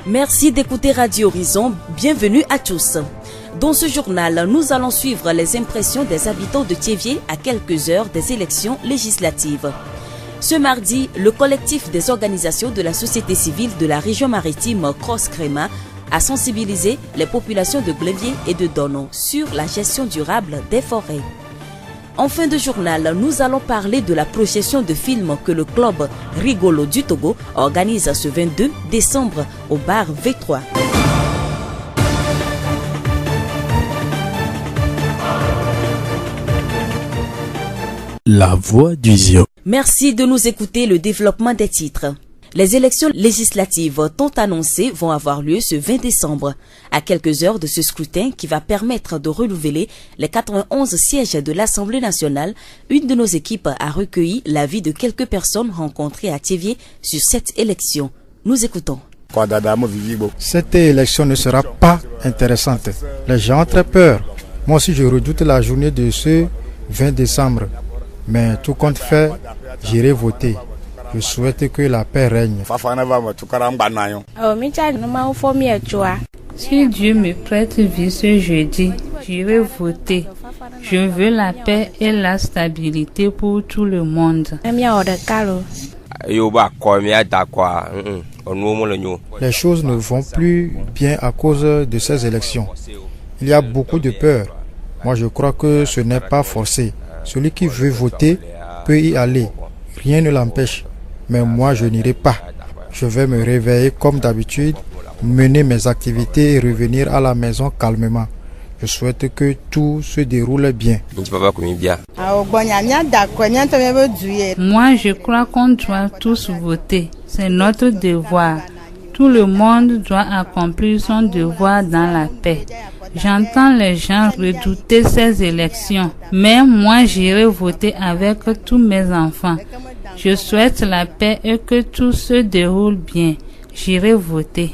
Merci d'écouter Radio Horizon, bienvenue à tous. Dans ce journal, nous allons suivre les impressions des habitants de Thiévié à quelques heures des élections législatives. Ce mardi, le collectif des organisations de la société civile de la région maritime Cross-Créma a sensibilisé les populations de Blévié et de Dono sur la gestion durable des forêts. En fin de journal, nous allons parler de la projection de films que le club Rigolo du Togo organise ce 22 décembre au bar V3. La voix du Zion. Merci de nous écouter. Le développement des titres. Les élections législatives tant annoncées vont avoir lieu ce 20 décembre, à quelques heures de ce scrutin qui va permettre de renouveler les 91 sièges de l'Assemblée nationale. Une de nos équipes a recueilli l'avis de quelques personnes rencontrées à Thiévié sur cette élection. Nous écoutons. Cette élection ne sera pas intéressante. Les gens ont très peur. Moi aussi je redoute la journée de ce 20 décembre. Mais tout compte fait, j'irai voter. Je souhaite que la paix règne. Si Dieu me prête vie ce jeudi, j'irai voter. Je veux la paix et la stabilité pour tout le monde. Les choses ne vont plus bien à cause de ces élections. Il y a beaucoup de peur. Moi je crois que ce n'est pas forcé. Celui qui veut voter peut y aller. Rien ne l'empêche. Mais moi, je n'irai pas. Je vais me réveiller comme d'habitude, mener mes activités et revenir à la maison calmement. Je souhaite que tout se déroule bien. Moi, je crois qu'on doit tous voter. C'est notre devoir. Tout le monde doit accomplir son devoir dans la paix. J'entends les gens redouter ces élections, mais moi j'irai voter avec tous mes enfants. Je souhaite la paix et que tout se déroule bien. J'irai voter.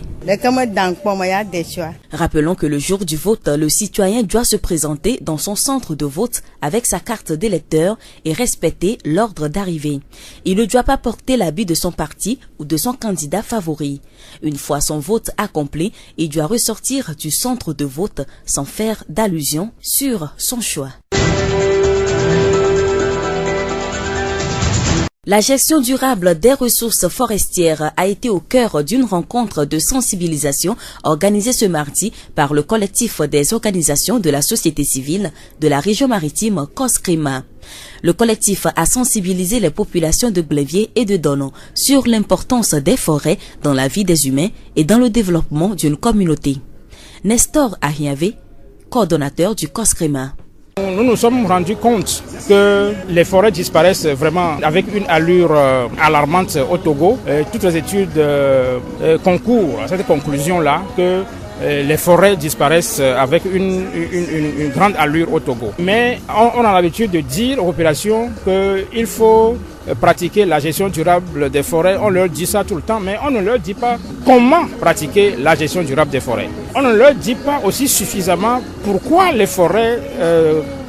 Rappelons que le jour du vote, le citoyen doit se présenter dans son centre de vote avec sa carte d'électeur et respecter l'ordre d'arrivée. Il ne doit pas porter l'habit de son parti ou de son candidat favori. Une fois son vote accompli, il doit ressortir du centre de vote sans faire d'allusion sur son choix. La gestion durable des ressources forestières a été au cœur d'une rencontre de sensibilisation organisée ce mardi par le collectif des organisations de la société civile de la région maritime Cross-Créma. Le collectif a sensibilisé les populations de Blévié et de Dono sur l'importance des forêts dans la vie des humains et dans le développement d'une communauté. Nestor Ariave, coordonnateur du Cross-Créma. Nous nous sommes rendus compte que les forêts disparaissent vraiment avec une allure alarmante au Togo. Toutes les études concourent à cette conclusion-là que les forêts disparaissent avec une grande allure au Togo. Mais on a l'habitude de dire aux populations qu'il faut pratiquer la gestion durable des forêts. On leur dit ça tout le temps, mais on ne leur dit pas comment pratiquer la gestion durable des forêts. On ne leur dit pas aussi suffisamment pourquoi les forêts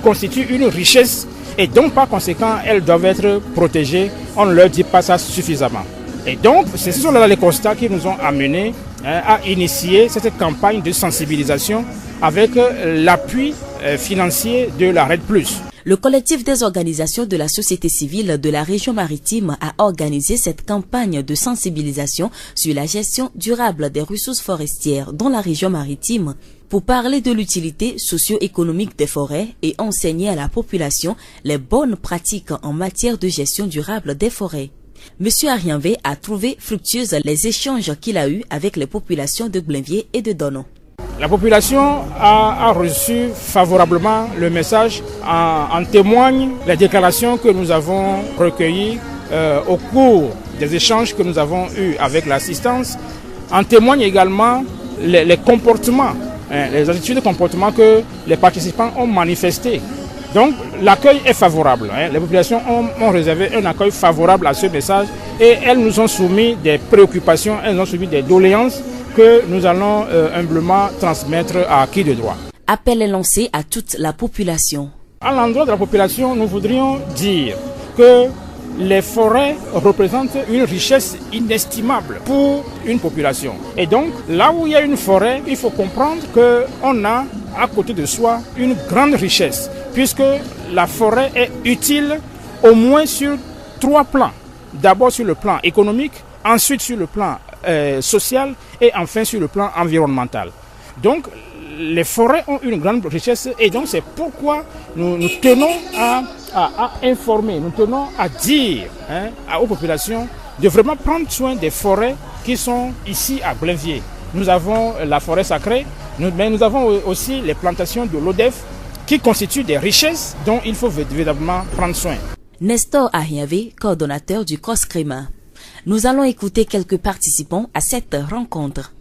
constituent une richesse et donc par conséquent elles doivent être protégées. On ne leur dit pas ça suffisamment. Et donc ce sont là les constats qui nous ont amenés à initier cette campagne de sensibilisation avec l'appui financier de la RED+. Le collectif des organisations de la société civile de la région maritime a organisé cette campagne de sensibilisation sur la gestion durable des ressources forestières dans la région maritime pour parler de l'utilité socio-économique des forêts et enseigner à la population les bonnes pratiques en matière de gestion durable des forêts. Monsieur Arianvé a trouvé fructueuses les échanges qu'il a eus avec les populations de Blévié et de Dono. La population a reçu favorablement le message. En témoignent les déclarations que nous avons recueillies au cours des échanges que nous avons eus avec l'assistance. En témoignent également les comportements, les attitudes de comportement que les participants ont manifestés. Donc l'accueil est favorable. Les populations ont réservé un accueil favorable à ce message et elles nous ont soumis des préoccupations, elles nous ont soumis des doléances que nous allons humblement transmettre à qui de droit. Appel est lancé à toute la population. À l'endroit de la population, nous voudrions dire que les forêts représentent une richesse inestimable pour une population. Et donc, là où il y a une forêt, il faut comprendre qu'on a à côté de soi une grande richesse, puisque la forêt est utile au moins sur 3 plans. D'abord sur le plan économique, ensuite sur le plan social et enfin sur le plan environnemental. Donc, les forêts ont une grande richesse et donc c'est pourquoi nous tenons à informer, nous tenons à dire aux populations de vraiment prendre soin des forêts qui sont ici à Blainviers. Nous avons la forêt sacrée, mais nous avons aussi les plantations de l'ODEF qui constituent des richesses dont il faut véritablement prendre soin. Nestor Ahiave, coordonnateur du Cross Crema. Nous allons écouter quelques participants à cette rencontre.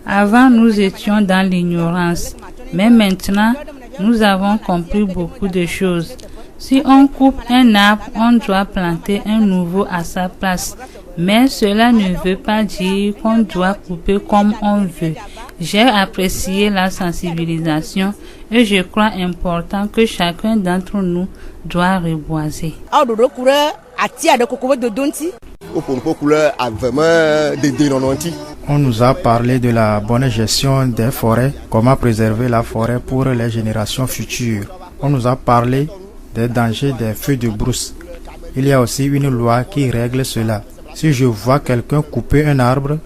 Avant, nous étions dans l'ignorance, mais maintenant, nous avons compris beaucoup de choses. Si on coupe un arbre, on doit planter un nouveau à sa place. Mais cela ne veut pas dire qu'on doit couper comme on veut. J'ai apprécié la sensibilisation et je crois important que chacun d'entre nous doit reboiser. On nous a parlé de la bonne gestion des forêts, comment préserver la forêt pour les générations futures. On nous a parlé des dangers des feux de brousse. Il y a aussi une loi qui règle cela. Si je vois quelqu'un couper un arbre,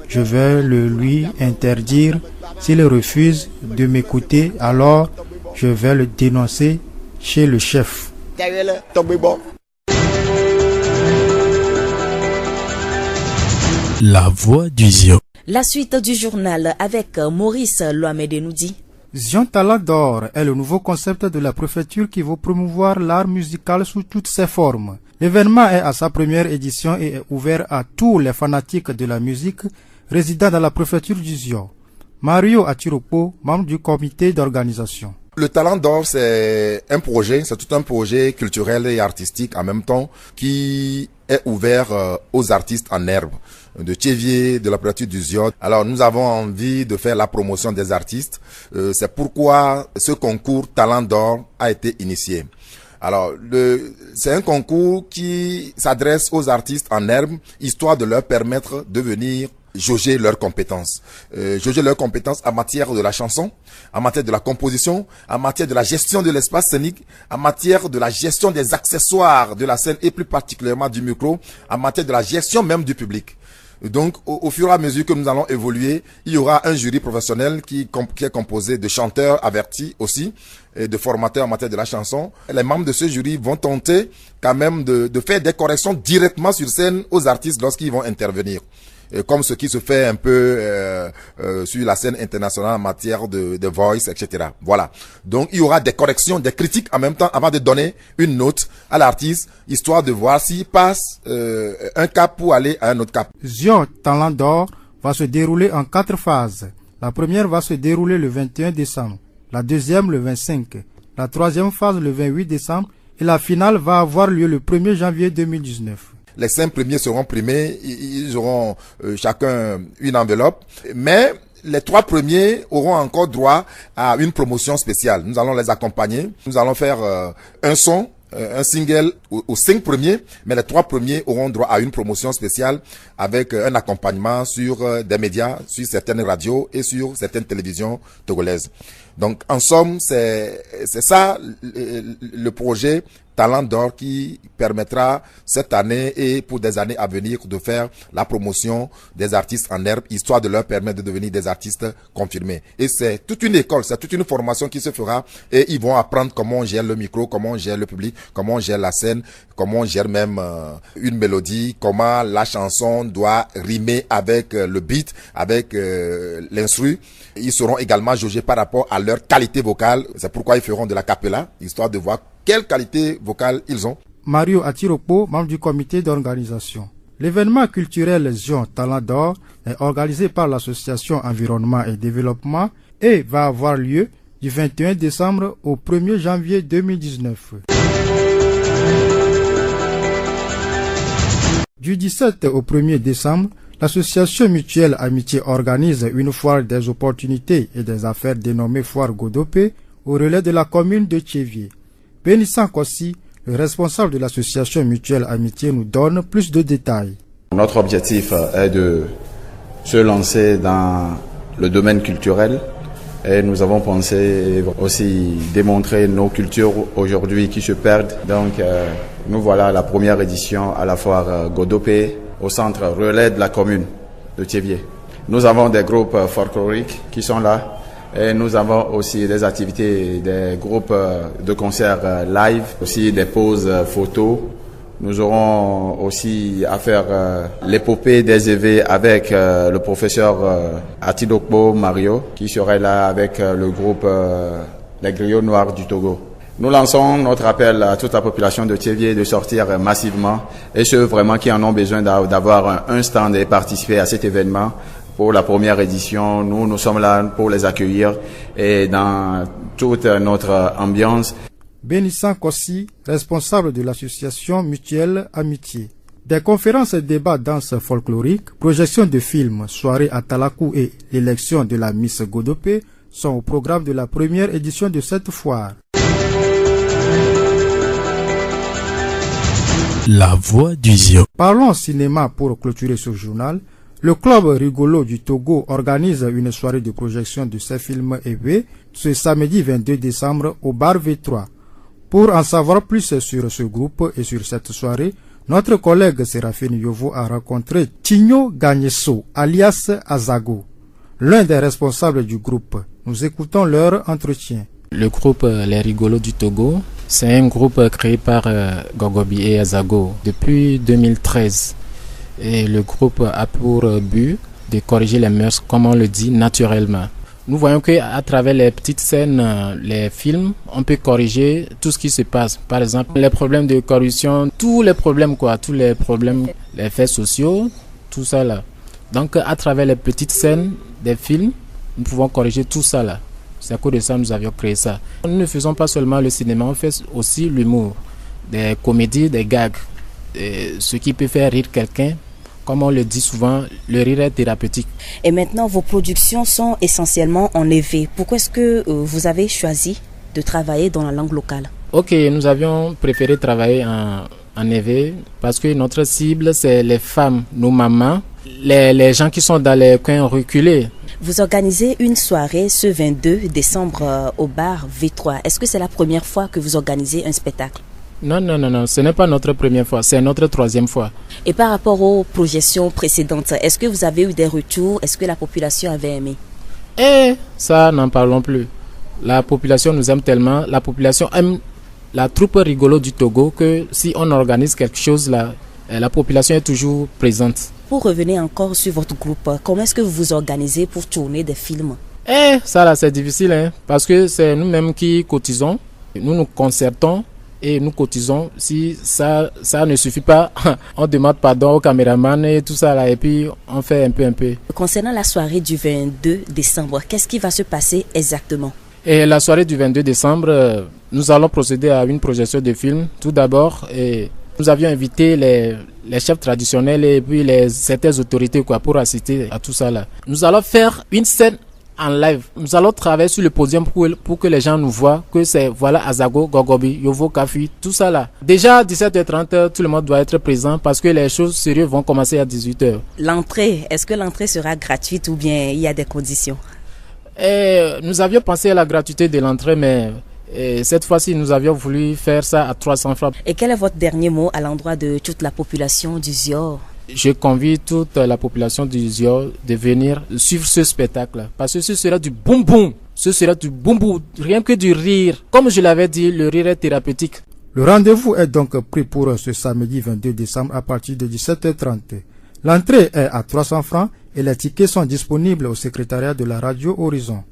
je vais le lui interdire. S'il refuse de m'écouter, alors je vais le dénoncer chez le chef. La voix du Zion. La suite du journal avec Maurice Loamedenoudi. Zion Talent d'Or est le nouveau concept de la préfecture qui veut promouvoir l'art musical sous toutes ses formes. L'événement est à sa première édition et est ouvert à tous les fanatiques de la musique résidant dans la préfecture du Zion. Mario Atiropo, membre du comité d'organisation. Le Talent d'Or, c'est un projet, c'est tout un projet culturel et artistique en même temps qui est ouvert aux artistes en herbe de Tchévier, de la préfecture du Zion. Alors nous avons envie de faire la promotion des artistes. C'est pourquoi ce concours Talent d'Or a été initié. Alors, c'est un concours qui s'adresse aux artistes en herbe, histoire de leur permettre de venir jauger leurs compétences. Jauger leurs compétences en matière de la chanson, en matière de la composition, en matière de la gestion de l'espace scénique, en matière de la gestion des accessoires de la scène et plus particulièrement du micro, en matière de la gestion même du public. Donc, au fur et à mesure que nous allons évoluer, il y aura un jury professionnel qui est composé de chanteurs avertis aussi, et de formateurs en matière de la chanson. Les membres de ce jury vont tenter quand même de faire des corrections directement sur scène aux artistes lorsqu'ils vont intervenir. Comme ce qui se fait un peu sur la scène internationale en matière de voice, etc. Voilà. Donc, il y aura des corrections, des critiques en même temps avant de donner une note à l'artiste, histoire de voir s'il passe un cap pour aller à un autre cap. Zion Talent d'Or va se dérouler en 4 phases. La première va se dérouler le 21 décembre, la deuxième le 25, la troisième phase le 28 décembre et la finale va avoir lieu le 1er janvier 2019. Les 5 premiers seront primés, ils auront chacun une enveloppe, mais les 3 premiers auront encore droit à une promotion spéciale. Nous allons les accompagner, nous allons faire un son, un single aux 5 premiers, mais les 3 premiers auront droit à une promotion spéciale avec un accompagnement sur des médias, sur certaines radios et sur certaines télévisions togolaises. Donc en somme, c'est ça le projet Talent d'Or qui permettra cette année et pour des années à venir de faire la promotion des artistes en herbe, histoire de leur permettre de devenir des artistes confirmés. Et c'est toute une école, c'est toute une formation qui se fera et ils vont apprendre comment on gère le micro, comment on gère le public, comment on gère la scène, comment on gère même une mélodie, comment la chanson doit rimer avec le beat, avec l'instru. Ils seront également jaugés par rapport à leur qualité vocale. C'est pourquoi ils feront de la cappella, histoire de voir quelle qualité vocale ils ont. Mario Atiropo, membre du comité d'organisation. L'événement culturel Zion Talent d'Or est organisé par l'association Environnement et Développement et va avoir lieu du 21 décembre au 1er janvier 2019. Du 17 au 1er décembre, l'association mutuelle Amitié organise une foire des opportunités et des affaires dénommée Foire Godopé au relais de la commune de Tchévier. Bénissant Kossi, Le responsable de l'association mutuelle Amitié nous donne plus de détails. Notre objectif est de se lancer dans le domaine culturel et nous avons pensé aussi démontrer nos cultures aujourd'hui qui se perdent. Donc nous voilà à la première édition à la foire Godopé au centre relais de la commune de Thiévié. Nous avons des groupes folkloriques qui sont là et nous avons aussi des activités, des groupes de concerts live, aussi des pauses photos. Nous aurons aussi à faire l'épopée des EV avec le professeur Atidokbo Mario qui serait là avec le groupe Les Griots Noirs du Togo. Nous lançons notre appel à toute la population de Thiévié de sortir massivement et ceux vraiment qui en ont besoin d'avoir un stand et participer à cet événement. Pour la première édition, nous sommes là pour les accueillir et dans toute notre ambiance. Bénissan Kossi, responsable de l'association mutuelle Amitié. Des conférences et débats danse folklorique, projections de films, soirées à Talakou et l'élection de la Miss Godopé sont au programme de la première édition de cette foire. La voix du Zion. Parlons cinéma pour clôturer ce journal. Le club rigolo du Togo organise une soirée de projection de ses films EV ce samedi 22 décembre au bar V3. Pour en savoir plus sur ce groupe et sur cette soirée, notre collègue Séraphine Yovo a rencontré Tigno Gagnesso, alias Azago, l'un des responsables du groupe. Nous écoutons leur entretien. Le groupe Les Rigolos du Togo, c'est un groupe créé par Gogobi et Azago depuis 2013. Et le groupe a pour but de corriger les mœurs, comme on le dit, naturellement. Nous voyons qu'à travers les petites scènes, les films, on peut corriger tout ce qui se passe. Par exemple, les problèmes de corruption, tous les problèmes, les faits sociaux, tout ça là. Donc, à travers les petites scènes des films, nous pouvons corriger tout ça là. C'est à cause de ça que nous avions créé ça. Nous ne faisons pas seulement le cinéma, on fait aussi l'humour, des comédies, des gags. Ce qui peut faire rire quelqu'un. Comme on le dit souvent, le rire est thérapeutique. Et maintenant, vos productions sont essentiellement en EV. Pourquoi est-ce que vous avez choisi de travailler dans la langue locale? Ok, nous avions préféré travailler en EV parce que notre cible, c'est les femmes, nos mamans, les gens qui sont dans les coins reculés. Vous organisez une soirée ce 22 décembre au bar V3. Est-ce que c'est la première fois que vous organisez un spectacle? Non, ce n'est pas notre première fois, c'est notre troisième fois. Et par rapport aux projections précédentes, est-ce que vous avez eu des retours? Est-ce que la population avait aimé? Ça, n'en parlons plus. La population nous aime tellement, la population aime la troupe rigolo du Togo que si on organise quelque chose là, la population est toujours présente. Pour revenir encore sur votre groupe, comment est-ce que vous vous organisez pour tourner des films? Ça là, c'est difficile, parce que c'est nous-mêmes qui cotisons, nous nous concertons. Et nous cotisons. Si ça ne suffit pas, on demande pardon au caméraman et tout ça là, et puis on fait un peu. Concernant la soirée du 22 décembre, qu'est-ce qui va se passer exactement? Et la soirée du 22 décembre, nous allons procéder à une projection de film. Tout d'abord, nous avions invité les chefs traditionnels et puis certaines autorités pour assister à tout ça là. Nous allons faire une scène en live. Nous allons travailler sur le podium pour que les gens nous voient que c'est Azago, Gogobi, Yovo, Kafi, tout ça là. Déjà à 17h30, tout le monde doit être présent parce que les choses sérieuses vont commencer à 18h. L'entrée, est-ce que l'entrée sera gratuite ou bien il y a des conditions? Nous avions pensé à la gratuité de l'entrée, mais cette fois-ci, nous avions voulu faire ça à 300 francs. Et quel est votre dernier mot à l'endroit de toute la population du Zior? Je convie toute la population du Zior de venir suivre ce spectacle parce que ce sera du boum boum. Ce sera du boum boum, rien que du rire. Comme je l'avais dit, le rire est thérapeutique. Le rendez-vous est donc pris pour ce samedi 22 décembre à partir de 17h30. L'entrée est à 300 francs et les tickets sont disponibles au secrétariat de la radio Horizon.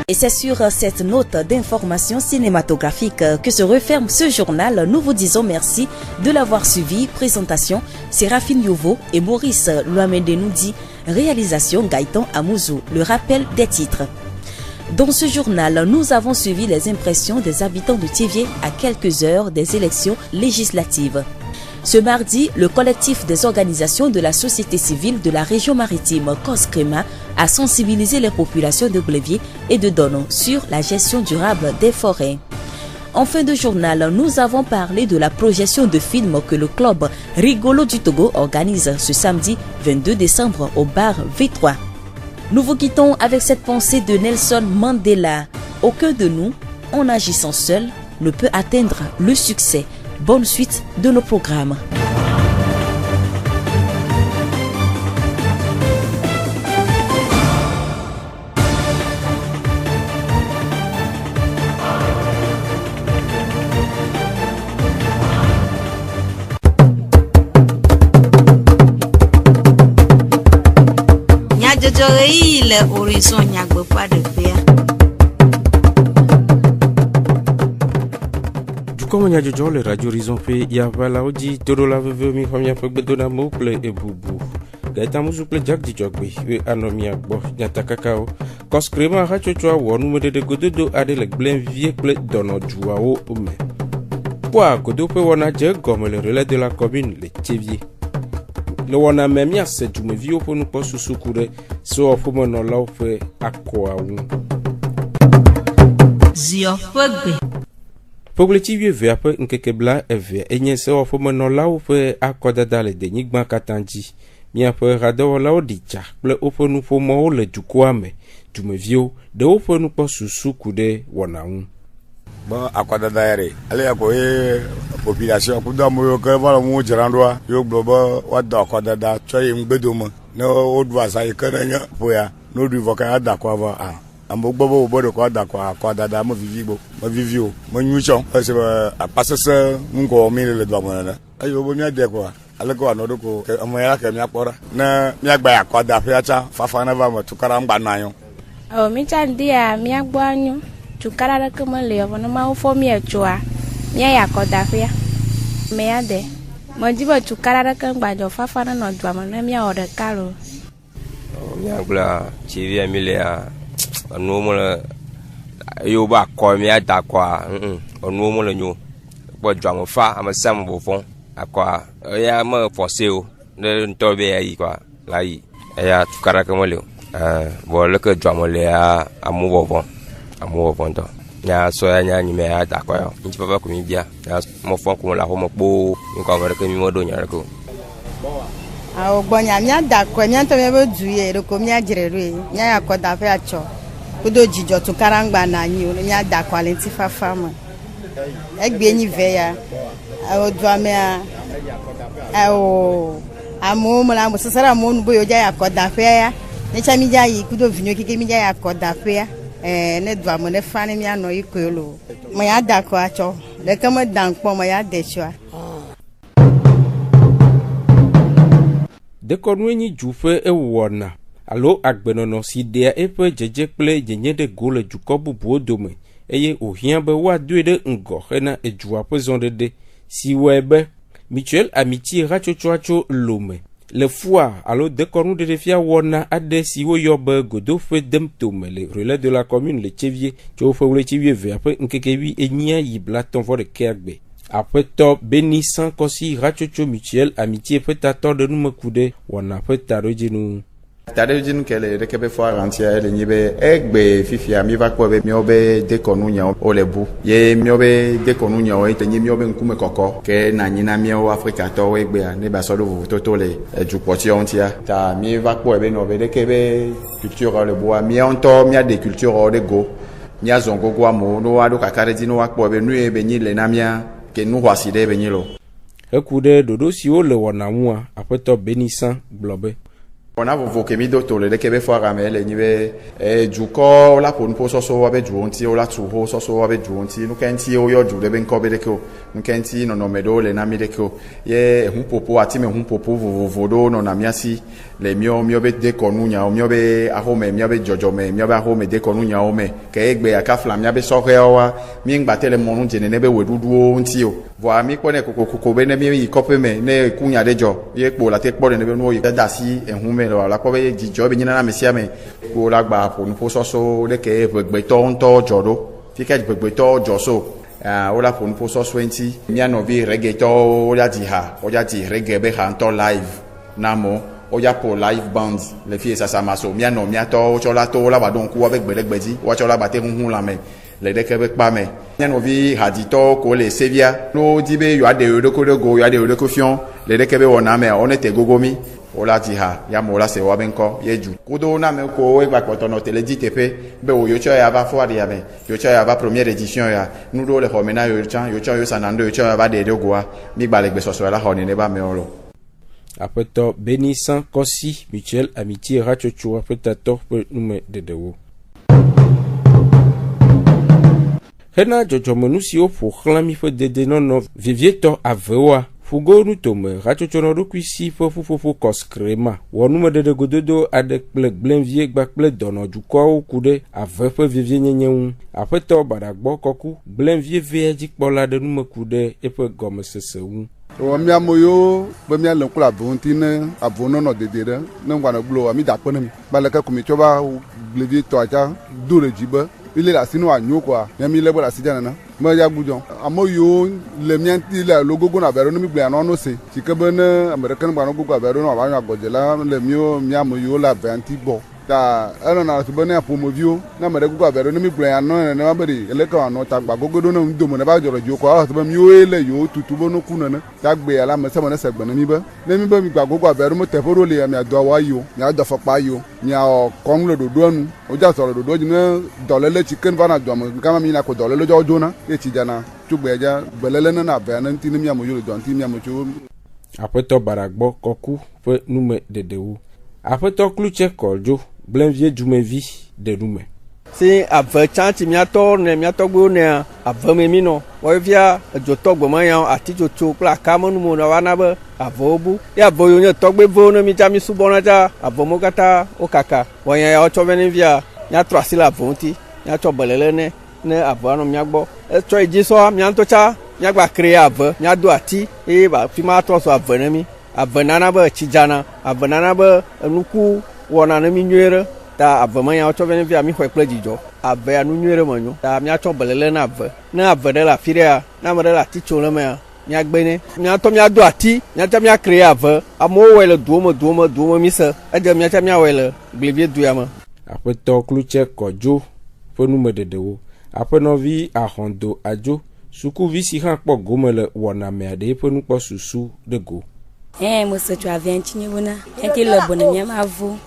Et c'est sur cette note d'information cinématographique que se referme ce journal. Nous vous disons merci de l'avoir suivi. Présentation, Séraphine Yovo et Maurice Louamedenoudi. Réalisation, Gaëtan Amouzou. Le rappel des titres. Dans ce journal, nous avons suivi les impressions des habitants de Thiévié à quelques heures des élections législatives. Ce mardi, le collectif des organisations de la société civile de la région maritime COSCREMA a sensibilisé les populations de Blévier et de Dono sur la gestion durable des forêts. En fin de journal, nous avons parlé de la projection de films que le club Rigolo du Togo organise ce samedi 22 décembre au bar V3. Nous vous quittons avec cette pensée de Nelson Mandela. Aucun de nous, en agissant seul, ne peut atteindre le succès. Bonne suite de nos programmes. Le horizon nyagbe pas de paix. Du coup, on a du le radio horizon fait y a pas la odi todo la veve mi famille fait bedona mouple et boubou. Gaita musuple jack di jogbe we anomi agbo nyata kakao. COSCREMA racho chwa wonu mede de gododo ade le blen vie ple dono jua o ome. Kwa godo pe wona je gomme le relais de la commune le Tievier. Le wana memia se jume vi opo nu po susukure so opo mo no law fe akwa wu Zio fogbe Pogleti vie ve ape nkekebla eve enye se opo mo no law fe akoda dale de nyigba katanji mi ape rado law dicha ple opo nu po mo le jukwame jume vi de opo nu po susukure wana wu Bon, akwada daire. Ale ya ko population ku da mo ko ba mo jirandwa yo globo wa da akwada da choy ngbedo mo. No odwa sai kananya boya. No du voka da kwa ba ah. Ambo gbobo obodo ko da kwa akwada da mo vivibo. Mo vivio. Mo nyucho. Se ba apasese ngo mi le do mo na. Ayo bo mi ade kwa. Ale ko anodo ko amo ya ka mi akpora. Na mi agba akwada fe acha fafa na ba mo tukara ngba na yo. O mi chandia mi agba anyu. Tukara ke mele ono ma fo mi echoa mi ya kodafia me ade mo jibo tukara ke ngbajo fafa na no dwa mo na mi ode karo mi agla Tievier mi le a onu mo le yo ba ko mi ada kwa onu mo le nyu bo dwa mo fa am sam bo fon akwa ya mo forcer o ne nto be yi kwa la yi ya tukara ke mele bo le ke dwa mo le a amu bo fon amu bonto nya so ya nya nyime ya da kwa nti papa ko mi bia ya mo fon ko la ho mo po mi ko ngare ke mi mo do nya ko awo gbonya mi ada kwa mi anto me be duye ro ko mi ajireru nya ya ko da fe acho kudo jijo tun karangba na yin o mi ada kwa lenti fafa mo egbe yin ve ya awo du ame a awo amu mo la mo sasara mo nu boyo ja ya ko da fe ya ni cha mi ja yi kudo vinyo kike mi ja ya ko da fe ya ne dwa mo ne fani mi ano ikolo mo ya da ko acho le ka mo dan po mo ya de chwa de konwenyi jufe ewona alo agbenono si de epe jeje ple jenye de gole jukobu bodome eye ohia be wa duede ngo hena ejua pozonde de si webe mutuelle amitié rachochoacho lome le fois alors de cornu de defia wona ade si wo yobe godo fe dem tomele relais de la commune le Tievier cho fe le Tievier ve après nkekebi enya yibla ton vo de kerbe après to bénissant kosi rachocho mutuelle amitié peut attendre de nous kude wona peut tarojinu Tadejin kele de kebe fo arantia ele nyibe egbe fifia mi va ko be mi obe de konunya o lebu ye mi obe de konunya o ite mi obe nkume koko ke na nyina mi o Africa to egbe a ne ba so do toto le jupoti ontia ta mi va ko be no be de kebe culture le bois mi onto mi a de culture o de go mi a zongo go amo no wa do kakare di no wa ko be nu e be nyi le na mia ke nu wa si de be nyi lo ekude dodo si o le wona mu a après to bénissant globe On a voké mi docteur le kebe fo ramel ni be juko la pon po so wabe juonti o la tuho so wabe juonti no kenti o yo ju de ben ko be de ko no kenti no medo le na mi de ko ye hu popo ati me hu popo vodo no na miasi le mio be de konunya o mio be ahome mio be jojo me mio be ahome de konunya o me ke egbe aka flam mia be so wa mi ngba tele monu jene ne be wedudu o nti o vo mi ko ne kokoko be ne mi kope me ne kunya de jo ye po la te po ne be no yi da si ehun la ko be jijo be nyina na mesia me ko la gba po no so so le ke gbegbe to nto jodo fi ke gbegbe to jo so Ola pour nous pour so 20 mia novi reggaeton oya di reggae be ha live namo oya pour live band les filles ça maso mia no mia to chola to la ba donc ou avec gbedi wa chola ba te hun la me le de kebe pa me mia novi hadito ko le sevia no dibe yo ade yo ko go yo ade yo ko fion le de kebe wona me on était gogomi ola di ya mola se wa benko yeju kudo na me ko e gba poto no tele di tepe be o yo cho ya ba fo ya me yo cho ya ba première édition ya nous do le homena yo cho yo sanando yo cho ya ba de goa mi gba le gbe soso la ho ni ne ba me oro apeto Bénissan Kosi mutuelle amitié rachocho apetato pe nume dedewo Hena jojo menusi o fo klami fo dede no vivieto avewa Fugo nu tome rachochono rukwisi fofufofu koskrema wonu de gododo ade glenvie gbakple dono juko kude avefe vivie nyenyewu apeto badagbo koku glenvie veji kpola de nu kude epe gome sesewu o mi amoyo be mi alen kula bontine avono no dedere ne ngwana glo ami dakpo ne balaka kumi choba glenvie to aja dure jibe ile la sinu anyo kwa mi le bora sijana na ma ya bujon amoyo le mianti la logogo na bero no mi gbe no se tikebe ne american gba no gogo bero no ba nya gojela le mi amoyo la vanti bo ta ero na so bene apomovio na mere gogo bero no mi gbe no ne ma beri ele ka no ta gba gogo do no ndo mo ne ba joro jo ko so ba mi o ele yo tutubo no ku na ta gbe ala me se mo ne se gbe na mi ba mi gba gogo bero mo te foro le mi ado wa yo mi ado fo pa yo mi o kon lo dodo anu o ja so dodo jina dolele chicken bana do mo kama mi na ko dolele jo jona e chi jana tugbeja belele na ba na ntini mi amoyo le don ti mi amocho apeto baragbo koku pe nume dedewu apeto kluche koljo Blenvie Jumevi de nume si ave chanti miato ne miato gbo ne ave me mi no wo via joto gbo ma yan ati joto kla kamonu mo na wana ba avobu ya voyo ne togbe vo no mi jami subona ja avomo kata okaka wo yan ya ocho veni via nya trasila vonti nya cho belele ne avano miagbo e cho ejiso mianto cha miagba kre ave nya do ati e ba fi ma to so ave ne mi ave nana ba chijana ave nana ba nuku wona ne mi nwere ta ave ma ya cho veni via mi hwe plejijo ave anu nwere monyo ta mi acho belele na ave de la firia na mo de la ticho le me nya gbene nya to nya do ati nya ta nya kre ave amo wele duomo mi se eje nya ta nya wele glevie duyama apeto kluche kojo fonu mededewo apenovi ahondo ajo sukuvi si han kpo gomele wona me ade fonu kpo susu de go mo se tu aventi ni wona enti le bona nya mavu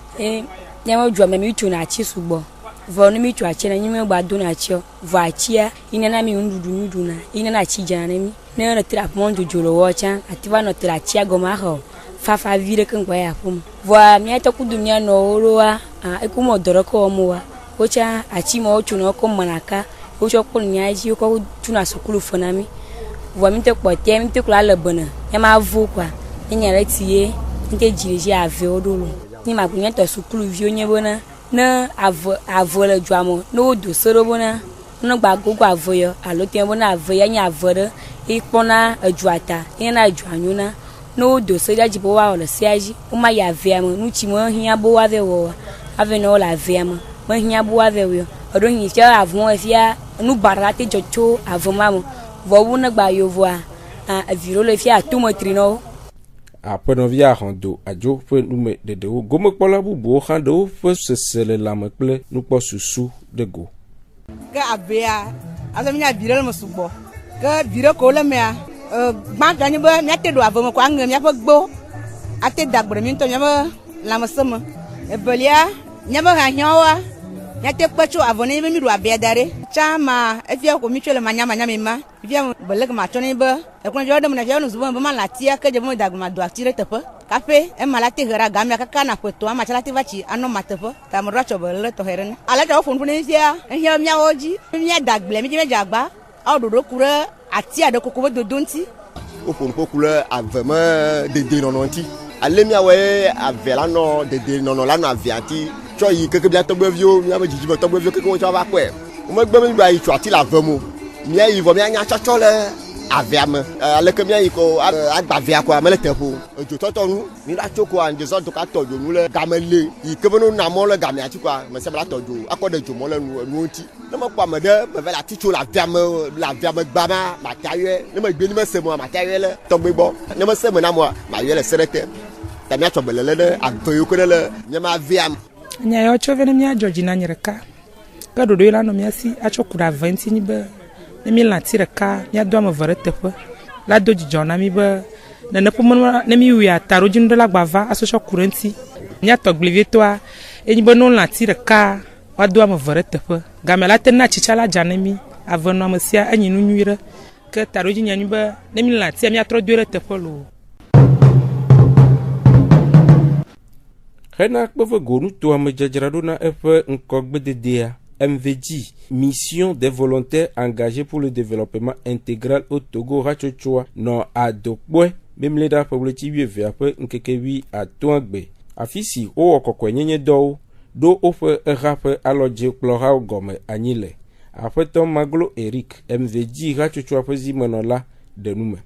nya mo dwo me mi tu na achi sugbo vo no mi tu achi na nyime gbado na achi vo achia ina na mi ndudu na ina na achi jana mi na trap mon jolo wocha ativa no tra achi agoma ho fafa vire kan gwa ya pum vo mi ata kudu mi no orowa ekumo doroko omuwa ocha achi mo ochu no ko manaka ocho ko nyaji ko tuna sukulu fonami vo mi te kpo te mi te kula le bona e ma vu kwa nyare tie nte jiriji ave odolo ni magunya to sukulu vi onye bona na avo le dwamo no do soro bona no gba gogo avoyo alote bona avoya nya avore ikpona ajuata ina ajuanyuna no do so jaji bo wa ole siaji o ma ya ave am nu chi mo hia bo wa ve wo ave no la ave am mo hia bo wa ve wo odo hin fi avon afia nu barate jojo avomamo vo wu na gba yo vo a aviro le fi atumotrino apenovia hondo ajo fe nume dedewo gome kpola bubu hando fe sesele lamekple nukpo susu de go ka abia azaminya birel musugbo ka bire ko le mea gba gani ba nya te do avoma kwa ngem ya gbo ate dagbre mi to nya ba lamasema e belia nya ba ha hyawa nya te kpacho avone mi do abia dare chama e fia ko mi chele manya mi ma fia beleg ma choni ba e ko jodo na fia no zubo ba malatia ka je mo dagma do atire tepa kafe e malati hera gamya ka kana kweto ama chalati vachi ano matepo ta mo racho bele to heren ala ta fon fun fia e hia mi awoji mi dagle mi je jagba awdodo kure ati ade kokko do donti o fon ko kule avema de nononti ale mi awe avela no de nono la no aviati cho yi keke bia to gbevio mi aba jiji to gbevio keke won cho ba kwe o mo gbe mi gba itu ati la vemo mi ayi vo mi anya chacho le aviame aleke mia yi ko agbavia ko amele teƒo edzo tɔtɔ nu mi la tso ko andzesɔ to ka tɔdzo nu le game le yi ke be no na mɔ le gamea ti ko me se be la tɔdzo akɔ de dzo mɔ le nu ŋuti ne me kpɔ ame ɖe me va la ti tso le aviame gba ma mate ayɔe ne me gbe ne me se mo mate ayɔe le tɔgbe gbɔ ne me se me na mo ma yɔe le se ɖe te ta mia tsɔ belele ɖe agbe yiwo ke le mia ma aviame nya ya tso ve ne mia dzɔdzi na nye ɖeka ke ɖoɖo yi la nɔ mia si atsɔ ku ɖe ave ŋuti ni be ne mi lã ti ɖeka mia do ame eve ɖe teƒe la do dzidzɔ na mi be nene ƒe ne mi wui ataɖodzinu ɖe la gbava asosɔ ku ɖe ŋuti mia tɔgblivitɔa enyi be no lã ti ɖeka woado ame eve ɖe teƒe game la te na tsitsa la dza ne mi ave nɔ ame sia enyi nu nyui ɖe ke taɖodzi nye nyi be ne mi lã tia miatrɔ do ɖe teƒe loo. Hena kpeƒe gonuto amedzadzraɖo na eƒe ŋkɔgbededea MVG, mission des volontaires engagés pour le développement intégral au Togo hatsotsoa nɔ adokpoe memleda ƒe wleti 12 ƒe ŋkeke 8 atɔ̃gbe afi si wowɔ kɔkɔenyenye dɔwo ɖo woƒe eha ƒe alɔdzi kplɔhawo gɔme anyi le aƒetɔ Maglo Eric MVG hatsotsoa ƒe zimenɔla ɖe nume.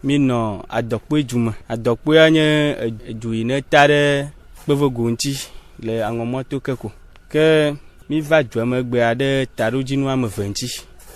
Mi nɔ adɔkpoe dzume. Adɔkpoea nye edu yi ne ta ɖe kpevego ŋuti le aŋɔmɔto ke ko ke mi va dzuamegbea ɖe taɖodzinu ame eve ŋuti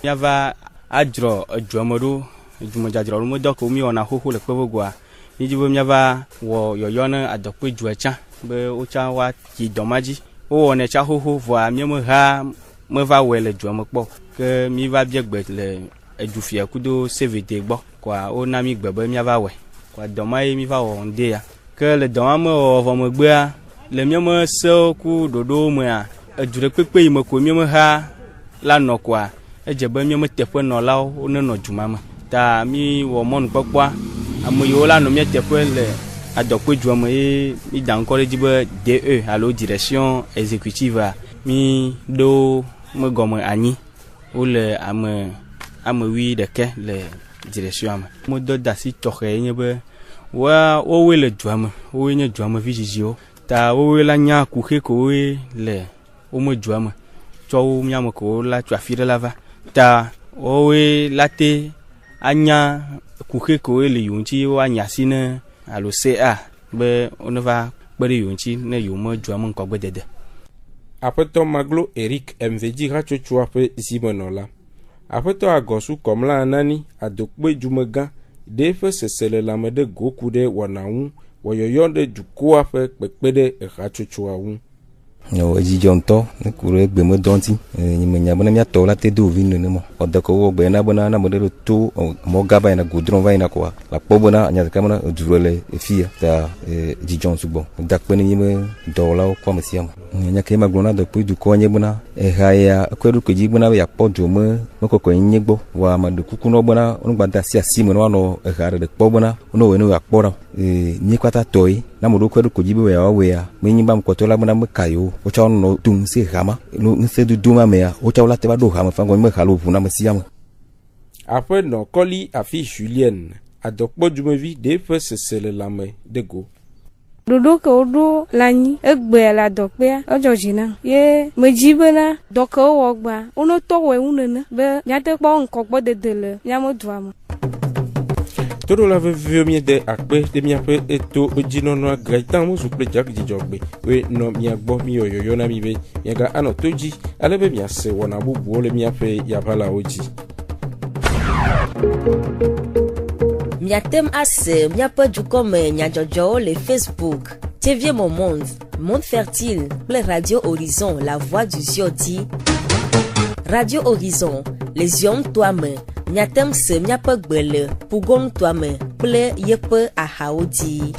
miava adzrɔ edzuame ɖo dzumedzadzrɔ ɖo medɔ ko mi wɔna xoxo le kpevegoa mi dzi be miava wɔ yɔyɔ ne adɔkpoe dzua tsã be wotsã woayi dɔma dzi wowɔnɛ tsã xoxo vɔa miemeha meva wɔe le dzuame kpɔ ke mi va bia gbe le edufia kudo CVD gbɔ koa wona mi gbe be miava wɔe koa dɔma ye mi va wɔ ŋdɛ ya ke le dɔma me wɔ vɔ megbea le miame sewo ku ɖoɖowo mea edu ɖe kpekpe yi me ko miemeha la nɔ koa edze be miame teƒe nɔlawo wonenɔ dzuma me ta mi wɔ mɔnukpɔkpɔa ame yiwo la nɔ mia teƒe le adɔkpoe dzua me ye mi da ŋkɔ ɖe dzi be DE alo direction exécutive mi ɖo megɔme anyi wole ame 11 le direction me modɔ da si tɔxɛ nye be wowoe le dua me wowoe nye dzuamevi dzidziwo ta wowoe la nya kuxe kowoe le wome dua me tsɔ wo miame ko la tso afi ɖe la va ta wowoe la te anya kuxe kowoe le yewo ŋuti woanya asi ne alo CA be woneva kpe ɖe yewo ŋuti ne yewo me dua me ŋkɔgbedede. Aƒetɔ Maglo Eric MVG hatsotsoa ƒe zimenɔla. Aƒetɔ Agɔsu Kɔmla Anani adokpoe dzumegã ɖe eƒe sese le lãme ɖe goku ɖe wɔna ŋu wɔyɔyɔ ɖe dukoa ƒe kpekpe ɖe ehatsotsoa ŋu. Edzidzɔ ŋutɔ ne ku ɖe gbemedɔ ŋuti nyemenya bena miatɔ la te do vi nenema ɔde ko wɔ gbe na bena ne ame ɖe to mɔ gã va yina godrɔn va yina koa la kpɔ bena anya ɖeka bena edu ɖe le efia ta dzidzɔ sugbɔ da kpe ne nye be dɔwɔlawo kɔ ame sia me nya ke ma gblɔ na dɔkpoe dukɔ nye bena eha ya ekɔe ɖo kodzi bena be yakpɔ dzo mekɔkɔ nye gbɔ wa ame ɖe kuku nɔ bena wonugba da asi me ne woanɔ eha ɖe kpɔ bena wonɔ ne yakpɔ ɖa mi kpata tɔe na mo ɖo kɔe ɖo kodzi be yawoa menyi ba mkɔtɔ la bena meka yo wotsɔ no tum se hama no nse dudu ma mea wotsɔ la te ba do hama fango me halo ʋu na me siame. Aƒenɔ Kɔli afi Julien adɔkpɔ dzumevi ɖe ƒe sese le lãme de go. Ɖoɖo ke woɖo le anyi egbea le adɔkpea edzɔ dzi nam ye medzi bena dɔ ke wowɔ gbea wonotɔ wɔe ŋu nene be miate kpɔ ŋkɔgbɔdede le miame dua me. Toɖola veviwo miede akpe ɖe miaƒe eto dzinɔnɔa Gaitan Musu kple Jack Dzidzɔgbe woe nɔ mia gbɔ mi yɔyɔ na mi be miaga anɔ to dzi ale be miase wɔna bubuwo le miaƒe yaʋalawo dzi. Miatem ase miaƒe dukɔme nyadzɔdzɔwo le Facebook TV Monde, Monde Fertile kple Radio Horizon La Voix du Ziodi. Radio Horizon le zion toa me miatem se miaƒe gbe le Pugon toa me kple yeƒe ahawo dzi.